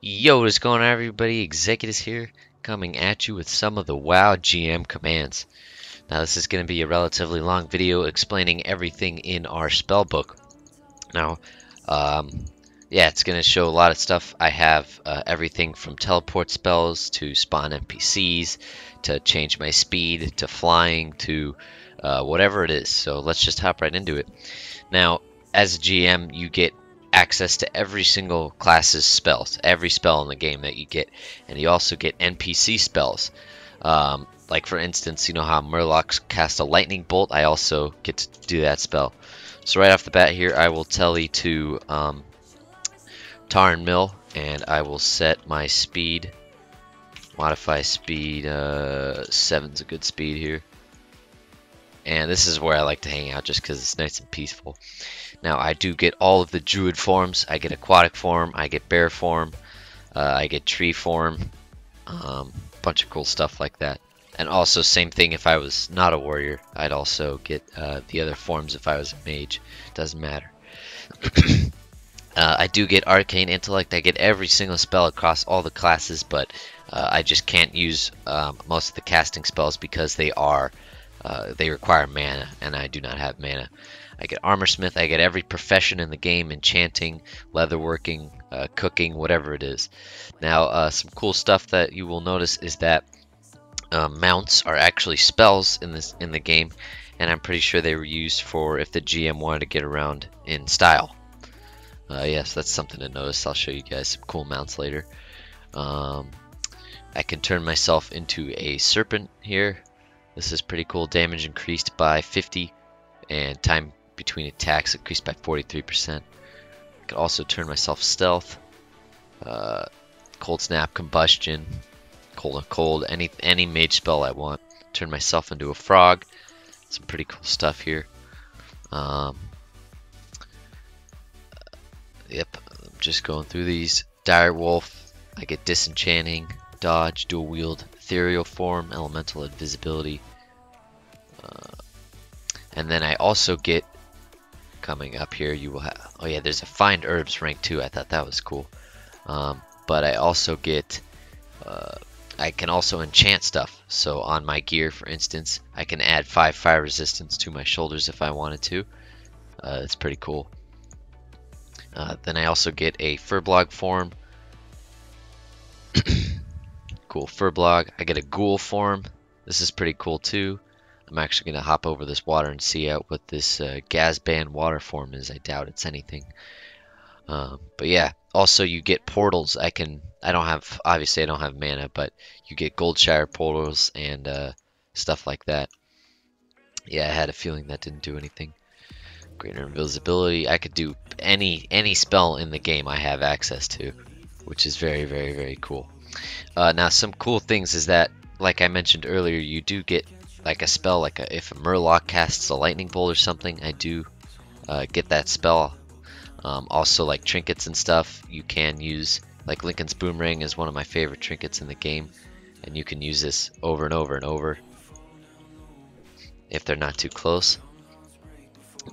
Yo, what's going on, everybody? Executives here, coming at you with some of the WoW GM commands. Now, this is going to be a relatively long video explaining everything in our spell book. Now, yeah, it's going to show a lot of stuff. I have everything from teleport spells to spawn NPCs to change my speed to flying to whatever it is. So let's just hop right into it. Now, as a GM, you get access to every single class's spells, every spell in the game that you get, and you also get NPC spells. Like for instance, you know how Murlocs cast a lightning bolt? I also get to do that spell. So right off the bat here, I will tele to Tar and Mill, and I will set my speed, modify speed, 7's a good speed here. And this is where I like to hang out just because it's nice and peaceful. Now I do get all of the druid forms. I get aquatic form, I get bear form, I get tree form, bunch of cool stuff like that. And also same thing if I was not a warrior, I'd also get the other forms if I was a mage. Doesn't matter. I do get arcane intellect. I get every single spell across all the classes, but I just can't use most of the casting spells because they require mana, and I do not have mana. I get armorsmith. I get every profession in the game: enchanting, leatherworking, cooking, whatever it is. Now, some cool stuff that you will notice is that mounts are actually spells in the game, and I'm pretty sure they were used for if the GM wanted to get around in style. Yes, that's something to notice. I'll show you guys some cool mounts later. I can turn myself into a serpent here. This is pretty cool. Damage increased by 50 and time between attacks increased by 43%. I can also turn myself stealth, cold snap, combustion, cold and cold, any mage spell I want. Turn myself into a frog. Some pretty cool stuff here. Yep, I'm just going through these. Dire wolf, I get disenchanting, dodge, dual wield, ethereal form, elemental invisibility, and then I also get, coming up here, you will have, oh yeah, there's a find herbs rank too. I thought that was cool. But I also get, I can also enchant stuff. So on my gear, for instance, I can add 5 fire resistance to my shoulders if I wanted to. It's pretty cool. Then I also get a furblog form. Cool furblog. I get a ghoul form. This is pretty cool too. I'm actually going to hop over this water and see out what this Gazban water form is. I doubt it's anything. But yeah, also you get portals. Obviously I don't have mana, but you get Goldshire portals and stuff like that. Yeah, I had a feeling that didn't do anything. Greater invisibility. I could do any spell in the game I have access to, which is very, very, very cool. Now some cool things is that, like I mentioned earlier, you do get like a spell, like if a Murloc casts a lightning bolt or something, I do get that spell. Also like trinkets and stuff, you can use, like Lincoln's Boomerang is one of my favorite trinkets in the game, and you can use this over and over and over if they're not too close.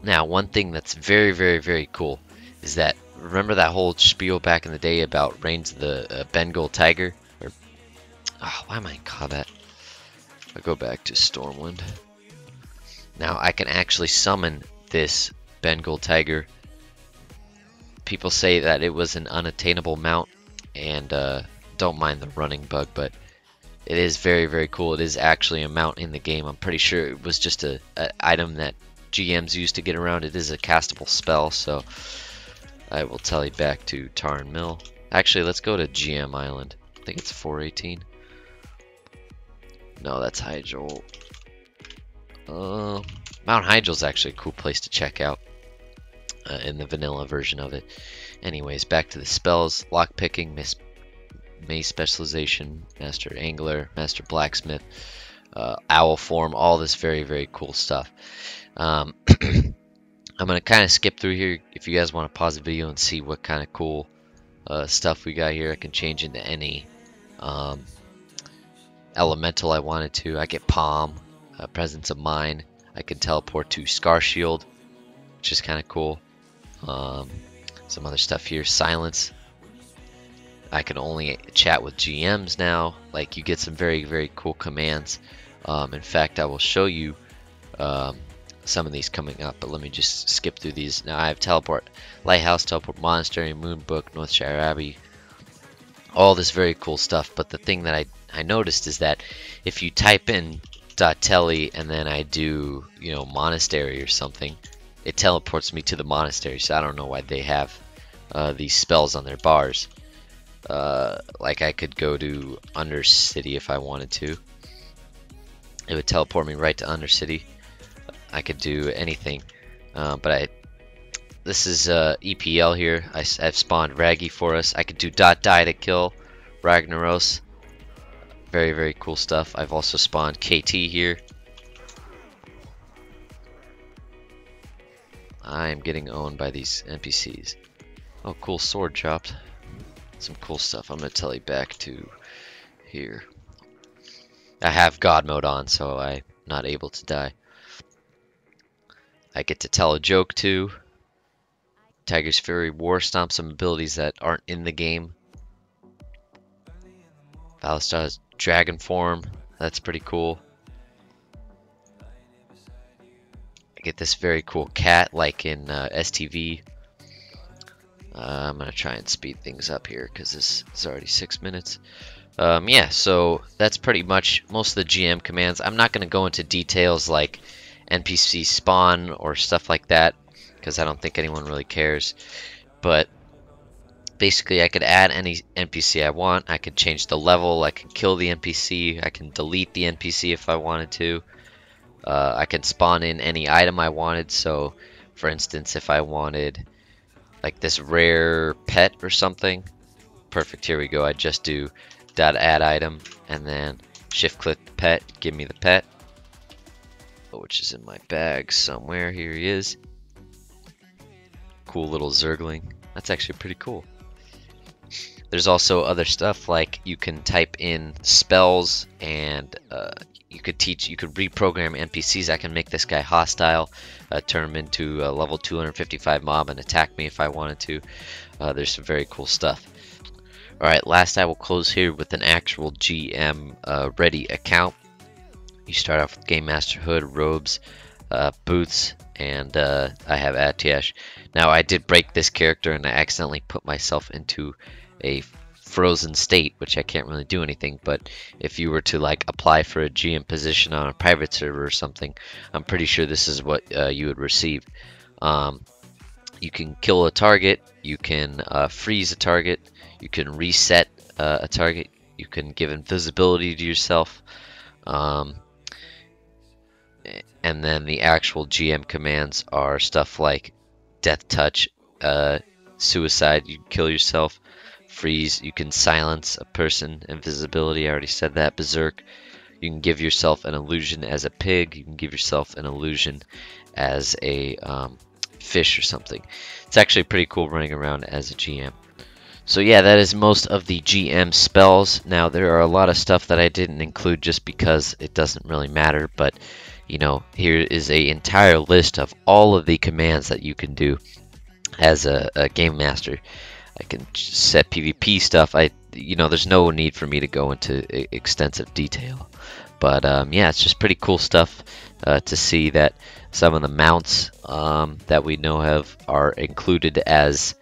Now, one thing that's very, very, very cool is that, remember that whole spiel back in the day about Reins the Bengal Tiger? Or, oh, why am I in combat? I'll go back to Stormwind. Now, I can actually summon this Bengal Tiger. People say that it was an unattainable mount, and don't mind the running bug, but it is very, very cool. It is actually a mount in the game. I'm pretty sure it was just an item that GMs used to get around. It is a castable spell, so I will tell you back to Tar and Mill. Actually, let's go to GM Island. I think it's 418. No, that's Hydrol. Mount Hydrol's actually a cool place to check out in the vanilla version of it. Anyways, back to the spells. Lockpicking, Maze Specialization, Master Angler, Master Blacksmith, Owl Form, all this very, very cool stuff. I'm going to kind of skip through here. If you guys want to pause the video and see what kind of cool stuff we got here, I can change into any elemental I wanted to. I get Palm, Presence of Mind. I can teleport to Scar Shield, which is kind of cool. Some other stuff here. Silence. I can only chat with GMs now. Like, you get some very, very cool commands. In fact, I will show you um, some of these coming up, but let me just skip through these. Now I have teleport lighthouse, teleport monastery, moon book, Northshire Abbey, all this very cool stuff. But the thing that I noticed is that if you type in .tele and then I do, you know, monastery or something, it teleports me to the monastery. So I don't know why they have these spells on their bars. Like, I could go to Undercity if I wanted to. It would teleport me right to Undercity. I could do anything, but this is EPL here. I've spawned Raggy for us. I could do .die to kill Ragnaros. Very, very cool stuff. I've also spawned KT here. I am getting owned by these NPCs. Oh, cool sword chopped. Some cool stuff. I'm gonna tell you back to here. I have God mode on, so I'm not able to die. I get to tell a joke too. Tiger's Fury War Stomp, some abilities that aren't in the game. Valistar's Dragon Form, that's pretty cool. I get this very cool cat like in STV. I'm gonna try and speed things up here because this is already 6 minutes. Yeah, so that's pretty much most of the GM commands. I'm not gonna go into details like NPC spawn or stuff like that because I don't think anyone really cares. But basically, I could add any NPC I want. I could change the level. I can kill the NPC. I can delete the NPC if I wanted to. I can spawn in any item I wanted. So, for instance, if I wanted like this rare pet or something, perfect. Here we go. I just do .add item and then shift click the pet. Give me the pet, which is in my bag somewhere. Here he is. Cool little Zergling. That's actually pretty cool. There's also other stuff like you can type in spells and you could reprogram NPCs. I can make this guy hostile, turn him into a level 255 mob and attack me if I wanted to. There's some very cool stuff. Alright, last I will close here with an actual GM ready account. You start off with Game Master Hood, robes, boots, and I have Atiash. Now, I did break this character and I accidentally put myself into a frozen state, which I can't really do anything. But if you were to like apply for a GM position on a private server or something, I'm pretty sure this is what you would receive. You can kill a target, you can freeze a target, you can reset a target, you can give invisibility to yourself. And then the actual GM commands are stuff like Death Touch, Suicide, you can kill yourself, Freeze, you can silence a person, Invisibility, I already said that, Berserk, you can give yourself an illusion as a pig, you can give yourself an illusion as a fish or something. It's actually pretty cool running around as a GM. So yeah, that is most of the GM spells. Now, there are a lot of stuff that I didn't include just because it doesn't really matter, but you know, here is an entire list of all of the commands that you can do as a game master. I can set PvP stuff. You know, there's no need for me to go into extensive detail, but yeah, it's just pretty cool stuff to see that some of the mounts that we know are included as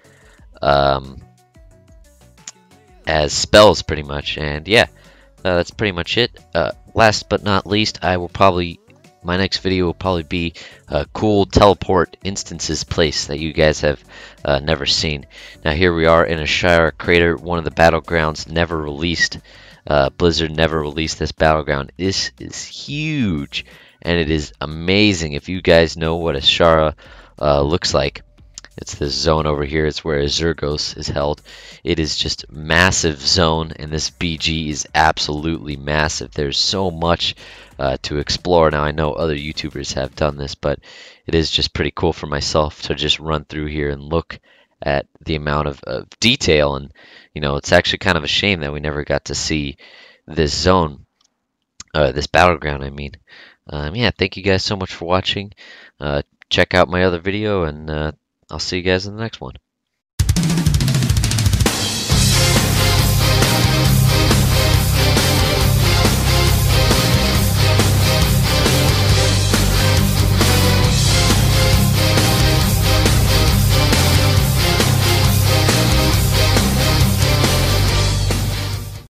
spells, pretty much. And yeah, that's pretty much it. Last but not least, my next video will probably be a cool teleport instances place that you guys have never seen. Now, here we are in a Shire crater, one of the battlegrounds never released. Blizzard never released this battleground. This is huge, and it is amazing. If you guys know what a Shara looks like, it's this zone over here. It's where Zergos is held. It is just massive zone, and this BG is absolutely massive. There's so much to explore. Now, I know other YouTubers have done this, but it is just pretty cool for myself to just run through here and look at the amount of detail. And you know, it's actually kind of a shame that we never got to see this zone, this battleground, I mean. Yeah, thank you guys so much for watching. Check out my other video, and I'll see you guys in the next one.